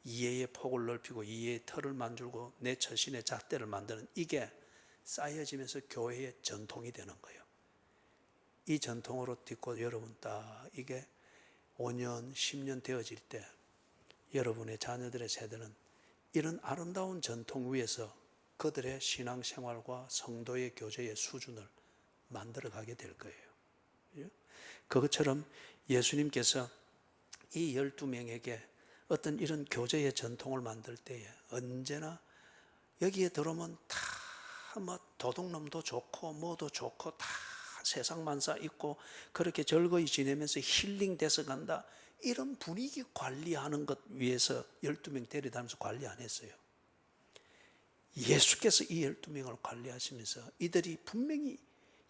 이해의 폭을 넓히고 이해의 틀을 만들고 내 처신의 잣대를 만드는, 이게 쌓여지면서 교회의 전통이 되는 거예요. 이 전통으로 딛고 여러분 딱 이게 5년, 10년 되어질 때 여러분의 자녀들의 세대는 이런 아름다운 전통 위에서 그들의 신앙생활과 성도의 교제의 수준을 만들어가게 될 거예요. 그것처럼 예수님께서 이 12명에게 어떤 이런 교제의 전통을 만들 때에 언제나 여기에 들어오면 다 뭐 도둑놈도 좋고 뭐도 좋고 다 세상 만사 있고 그렇게 즐거이 지내면서 힐링돼서 간다, 이런 분위기 관리하는 것 위해서 12명 데려다니면서 관리 안 했어요. 예수께서 이 12명을 관리하시면서 이들이 분명히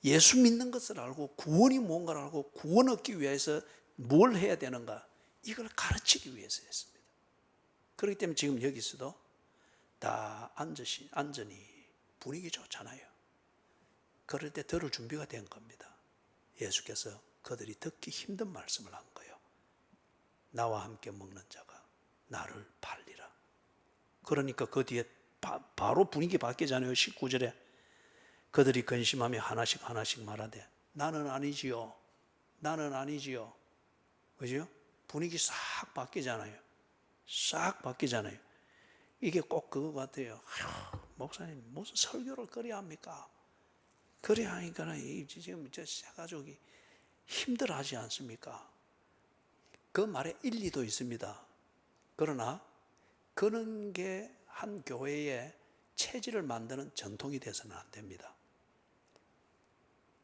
예수 믿는 것을 알고 구원이 뭔가를 알고 구원 얻기 위해서 뭘 해야 되는가, 이걸 가르치기 위해서 했습니다. 그렇기 때문에 지금 여기서도 다 안전히 분위기 좋잖아요. 그럴 때 들을 준비가 된 겁니다. 예수께서 그들이 듣기 힘든 말씀을 한 거예요. 나와 함께 먹는 자가 나를 팔리라. 그러니까 그 뒤에 바로 분위기 바뀌잖아요. 19절에 그들이 근심하며 하나씩 말하되 나는 아니지요, 나는 아니지요. 그죠? 분위기 싹 바뀌잖아요. 싹 바뀌잖아요. 이게 꼭 그거 같아요. 목사님 무슨 설교를 그리 합니까? 그리 하니까 지금 저 가족이 힘들어하지 않습니까? 그 말에 일리도 있습니다. 그러나 그런 게 한 교회의 체질을 만드는 전통이 돼서는 안 됩니다.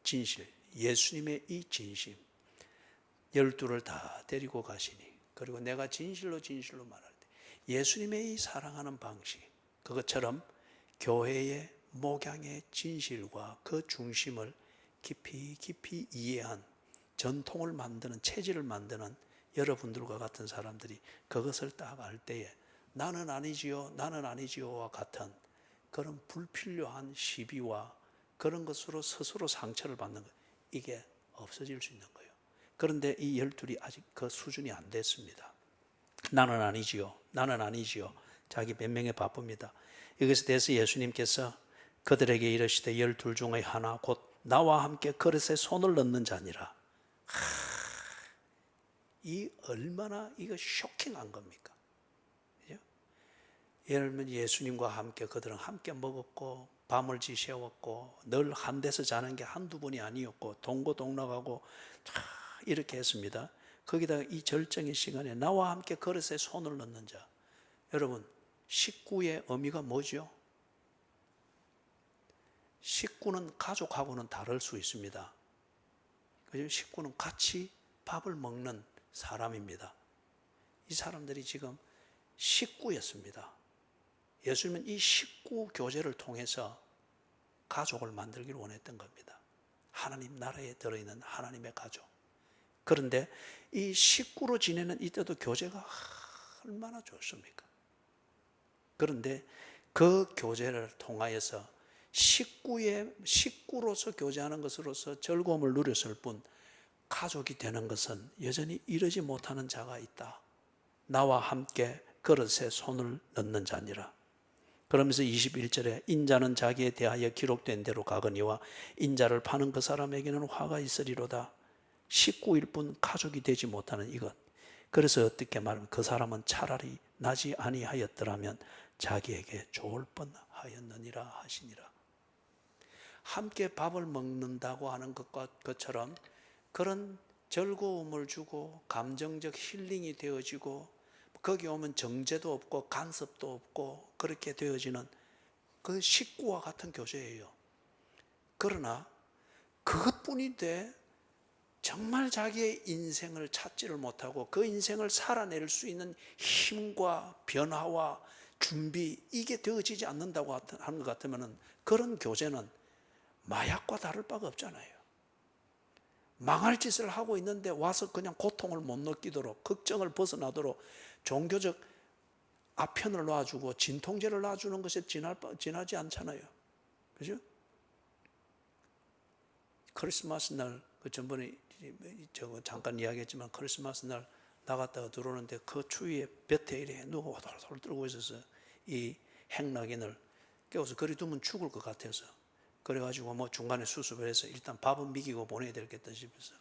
진실, 예수님의 이 진심, 12를 다 데리고 가시니, 그리고 내가 진실로 말할 때 예수님의 이 사랑하는 방식, 그것처럼 교회의 목양의 진실과 그 중심을 깊이 이해한 전통을 만드는, 체질을 만드는 여러분들과 같은 사람들이 그것을 딱 알 때에 나는 아니지요와 같은 그런 불필요한 시비와 그런 것으로 스스로 상처를 받는 것, 이게 없어질 수 있는 거예요. 그런데 이 12이 아직 그 수준이 안 됐습니다. 나는 아니지요. 나는 아니지요. 자기 변명에 바쁩니다. 이것에 대해서 예수님께서 그들에게 이르시되 12 중의 하나 곧 나와 함께 그릇에 손을 넣는 자니라. 이 얼마나 이거 쇼킹한 겁니까? 예를 들면 예수님과 함께 그들은 함께 먹었고 밤을 지새웠고 늘 한 데서 자는 게 한두 번이 아니었고 동고동락하고 이렇게 했습니다. 거기다가 이 절정의 시간에 나와 함께 그릇에 손을 넣는 자. 여러분, 식구의 의미가 뭐죠? 식구는 가족하고는 다를 수 있습니다. 식구는 같이 밥을 먹는 사람입니다. 이 사람들이 지금 식구였습니다. 예수님은 이 식구 교제를 통해서 가족을 만들기를 원했던 겁니다. 하나님 나라에 들어있는 하나님의 가족. 그런데 이 식구로 지내는 이때도 교제가 얼마나 좋습니까? 그런데 그 교제를 통하여서 식구로서 교제하는 것으로서 즐거움을 누렸을 뿐 가족이 되는 것은 여전히 이르지 못하는 자가 있다. 나와 함께 그릇에 손을 넣는 자니라. 그러면서 21절에 인자는 자기에 대하여 기록된 대로 가거니와 인자를 파는 그 사람에게는 화가 있으리로다. 식구일 뿐 가족이 되지 못하는 이것. 그래서 어떻게 말하면 그 사람은 차라리 나지 아니하였더라면 자기에게 좋을 뻔하였느니라 하시니라. 함께 밥을 먹는다고 하는 것처럼 그런 즐거움을 주고 감정적 힐링이 되어지고 거기 오면 정죄도 없고 간섭도 없고 그렇게 되어지는 그 식구와 같은 교제예요. 그러나 그것뿐인데 정말 자기의 인생을 찾지를 못하고 그 인생을 살아낼 수 있는 힘과 변화와 준비 이게 되어지지 않는다고 하는 것 같으면 그런 교제는 마약과 다를 바가 없잖아요. 망할 짓을 하고 있는데 와서 그냥 고통을 못 느끼도록 걱정을 벗어나도록 종교적 아편을 놔주고 진통제를 놔주는 것에 지나지 않잖아요. 그죠? 크리스마스 날, 그 전번에 잠깐 이야기했지만 크리스마스 날 나갔다가 들어오는데 그 추위에 볕에 이래 누가 호돌호돌 떨고 있어서 이 행락인을 깨워서 그리 두면 죽을 것 같아서 그래가지고 뭐 중간에 수습을 해서 일단 밥은 미기고 보내야 되겠다 싶어서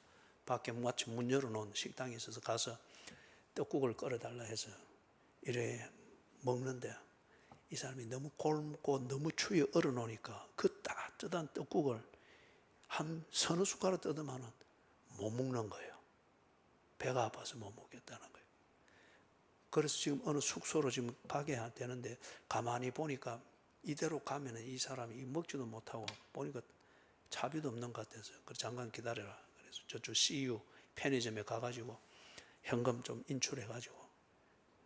밖에 마침 문 열어놓은 식당에 있어서 가서 떡국을 끓여달라 해서 이래 먹는데 이 사람이 너무 곪고 너무 추위에 얼어놓으니까 그 따뜻한 떡국을 한 서너 숟가락 뜯으면 못 먹는 거예요. 배가 아파서 못 먹겠다는 거예요. 그래서 지금 어느 숙소로 지금 가게 되는데 가만히 보니까 이대로 가면 이 사람이 먹지도 못하고 보니까 차비도 없는 것 같아서 그래서 잠깐 기다려라. 그래서 저쪽 CU 편의점에 가가지고 현금 좀 인출해가지고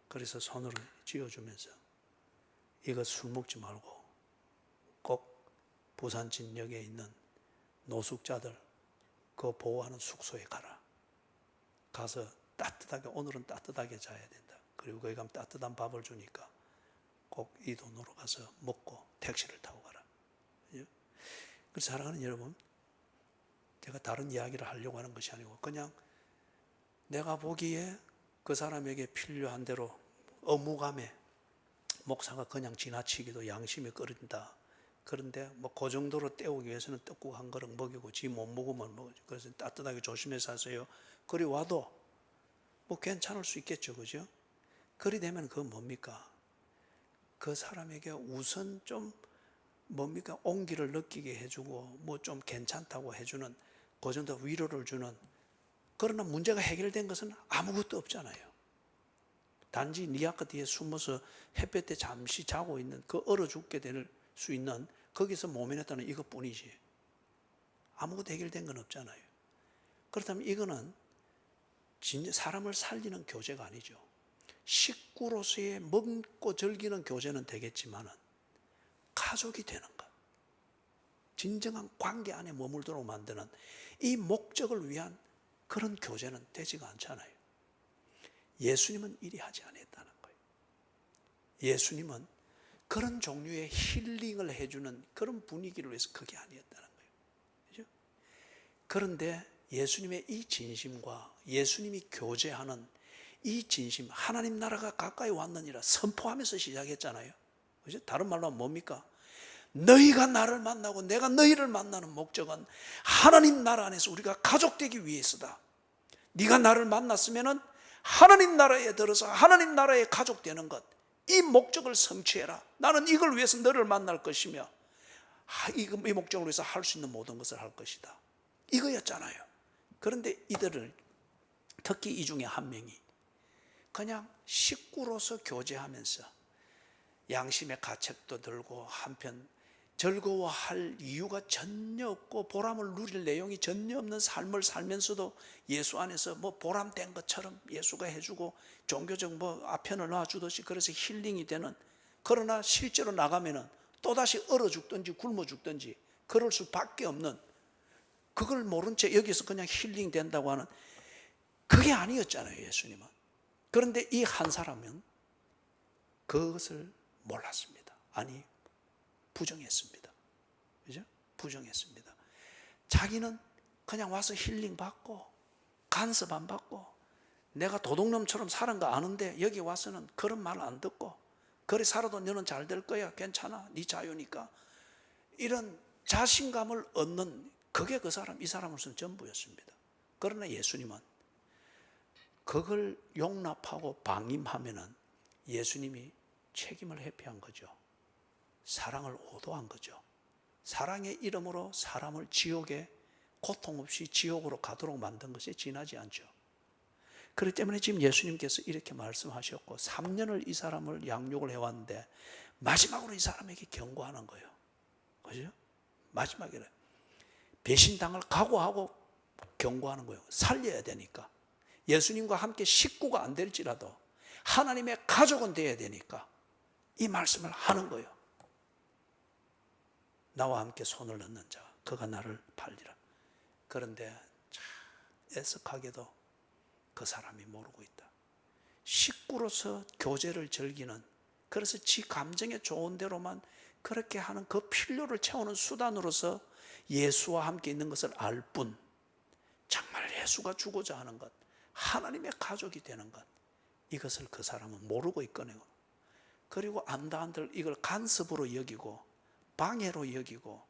그래서 손으로 쥐어주면서 이거 술 먹지 말고 꼭 부산 진역에 있는 노숙자들 그 보호하는 숙소에 가라. 가서 따뜻하게 오늘은 따뜻하게 자야 된다. 그리고 거기 가면 따뜻한 밥을 주니까 꼭 이 돈으로 가서 먹고 택시를 타고 가라. 그래서 사랑하는 여러분, 제가 다른 이야기를 하려고 하는 것이 아니고 그냥 내가 보기에 그 사람에게 필요한 대로 의무감에 목사가 그냥 지나치기도 양심이 끓인다. 그런데 뭐 그 정도로 때우기 위해서는 떡국 한 그릇 먹이고 지 못 먹으면 먹지. 그래서 따뜻하게 조심해서 하세요. 그리 와도 뭐 괜찮을 수 있겠죠, 그죠? 그리 되면 그건 뭡니까? 그 사람에게 우선 좀 뭡니까? 온기를 느끼게 해주고 뭐 좀 괜찮다고 해주는 그 정도 위로를 주는. 그러나 문제가 해결된 것은 아무것도 없잖아요. 단지 니아카 뒤에 숨어서 햇볕에 잠시 자고 있는 그 얼어 죽게 될 수 있는 거기서 모면했다는 이것뿐이지 아무것도 해결된 건 없잖아요. 그렇다면 이거는 진짜 사람을 살리는 교제가 아니죠. 식구로서의 먹고 즐기는 교제는 되겠지만 가족이 되는 것, 진정한 관계 안에 머물도록 만드는 이 목적을 위한 그런 교제는 되지가 않잖아요. 예수님은 이리 하지 않았다는 거예요. 예수님은 그런 종류의 힐링을 해주는 그런 분위기를 위해서 그게 아니었다는 거예요. 그죠? 그런데 예수님의 이 진심과 예수님이 교제하는 이 진심, 하나님 나라가 가까이 왔느니라 선포하면서 시작했잖아요. 그죠? 다른 말로 하면 뭡니까? 너희가 나를 만나고 내가 너희를 만나는 목적은 하나님 나라 안에서 우리가 가족되기 위해서다. 네가 나를 만났으면은 하나님 나라에 들어서 하나님 나라의 가족 되는 것, 이 목적을 성취해라. 나는 이걸 위해서 너를 만날 것이며 이 목적을 위해서 할 수 있는 모든 것을 할 것이다. 이거였잖아요. 그런데 이들을, 특히 이 중에 한 명이 그냥 식구로서 교제하면서 양심의 가책도 들고 한편 즐거워할 이유가 전혀 없고 보람을 누릴 내용이 전혀 없는 삶을 살면서도 예수 안에서 뭐 보람된 것처럼 예수가 해주고 종교적 뭐 아편을 놔주듯이 그래서 힐링이 되는, 그러나 실제로 나가면은 또다시 얼어 죽든지 굶어 죽든지 그럴 수밖에 없는, 그걸 모른 채 여기서 그냥 힐링 된다고 하는, 그게 아니었잖아요, 예수님은. 그런데 이 한 사람은 그것을 몰랐습니다. 아니, 부정했습니다. 그죠? 부정했습니다. 자기는 그냥 와서 힐링 받고 간섭 안 받고 내가 도둑놈처럼 사는 거 아는데 여기 와서는 그런 말 안 듣고 그래 살아도 너는 잘 될 거야, 괜찮아, 네 자유니까, 이런 자신감을 얻는, 그게 그 사람, 이 사람으로서는 전부였습니다. 그러나 예수님은 그걸 용납하고 방임하면은 예수님이 책임을 회피한 거죠. 사랑을 오도한 거죠. 사랑의 이름으로 사람을 지옥에 고통 없이 지옥으로 가도록 만든 것이 지나지 않죠. 그렇기 때문에 지금 예수님께서 이렇게 말씀하셨고 3년을 이 사람을 양육을 해왔는데 마지막으로 이 사람에게 경고하는 거예요. 그죠? 마지막에 배신당을 각오하고 경고하는 거예요. 살려야 되니까. 예수님과 함께 식구가 안 될지라도 하나님의 가족은 되어야 되니까 이 말씀을 하는 거예요. 나와 함께 손을 넣는 자, 그가 나를 팔리라. 그런데 참 애석하게도 그 사람이 모르고 있다. 식구로서 교제를 즐기는, 그래서 지 감정에 좋은 대로만 그렇게 하는 그 필요를 채우는 수단으로서 예수와 함께 있는 것을 알 뿐, 정말 예수가 주고자 하는 것, 하나님의 가족이 되는 것, 이것을 그 사람은 모르고 있거든요. 그리고 안다 한들 이걸 간섭으로 여기고 방해로 여기고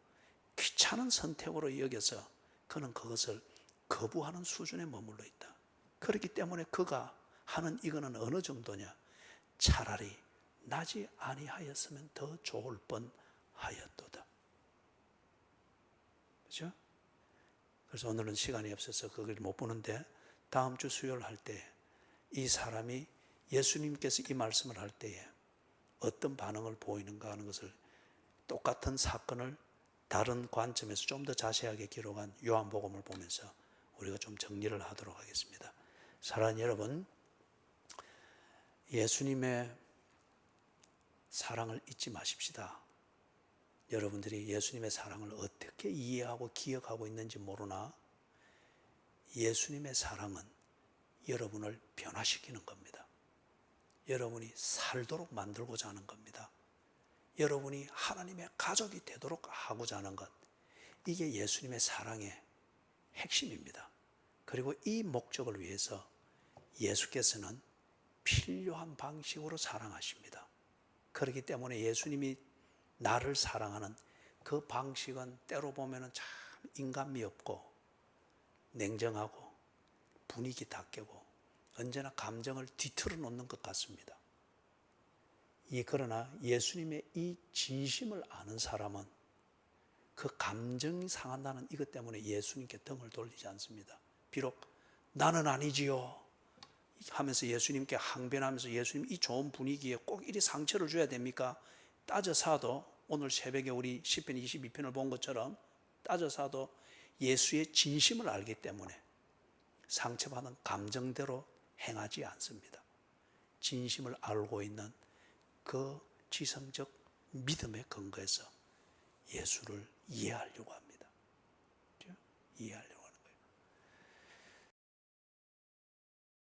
귀찮은 선택으로 여겨서 그는 그것을 거부하는 수준에 머물러 있다. 그렇기 때문에 그가 하는 이거는 어느 정도냐, 차라리 나지 아니하였으면 더 좋을 뻔하였도다. 그렇죠? 그래서 오늘은 시간이 없어서 그걸 못 보는데 다음 주 수요일 할 때 이 사람이 예수님께서 이 말씀을 할 때에 어떤 반응을 보이는가 하는 것을, 똑같은 사건을 다른 관점에서 좀 더 자세하게 기록한 요한복음을 보면서 우리가 좀 정리를 하도록 하겠습니다. 사랑하는 여러분, 예수님의 사랑을 잊지 마십시다. 여러분들이 예수님의 사랑을 어떻게 이해하고 기억하고 있는지 모르나 예수님의 사랑은 여러분을 변화시키는 겁니다. 여러분이 살도록 만들고자 하는 겁니다. 여러분이 하나님의 가족이 되도록 하고자 하는 것, 이게 예수님의 사랑의 핵심입니다. 그리고 이 목적을 위해서 예수께서는 필요한 방식으로 사랑하십니다. 그렇기 때문에 예수님이 나를 사랑하는 그 방식은 때로 보면 참 인간미 없고 냉정하고 분위기 다 깨고 언제나 감정을 뒤틀어 놓는 것 같습니다. 그러나 예수님의 이 진심을 아는 사람은 그 감정이 상한다는 이것 때문에 예수님께 등을 돌리지 않습니다. 비록 나는 아니지요 하면서 예수님께 항변하면서 예수님 이 좋은 분위기에 꼭 이리 상처를 줘야 됩니까? 따져사도 오늘 새벽에 우리 시편 22편을 본 것처럼 따져사도 예수의 진심을 알기 때문에 상처받은 감정대로 행하지 않습니다. 진심을 알고 있는 그 지성적 믿음의 근거에서 예수를 이해하려고 합니다. 이해하려고.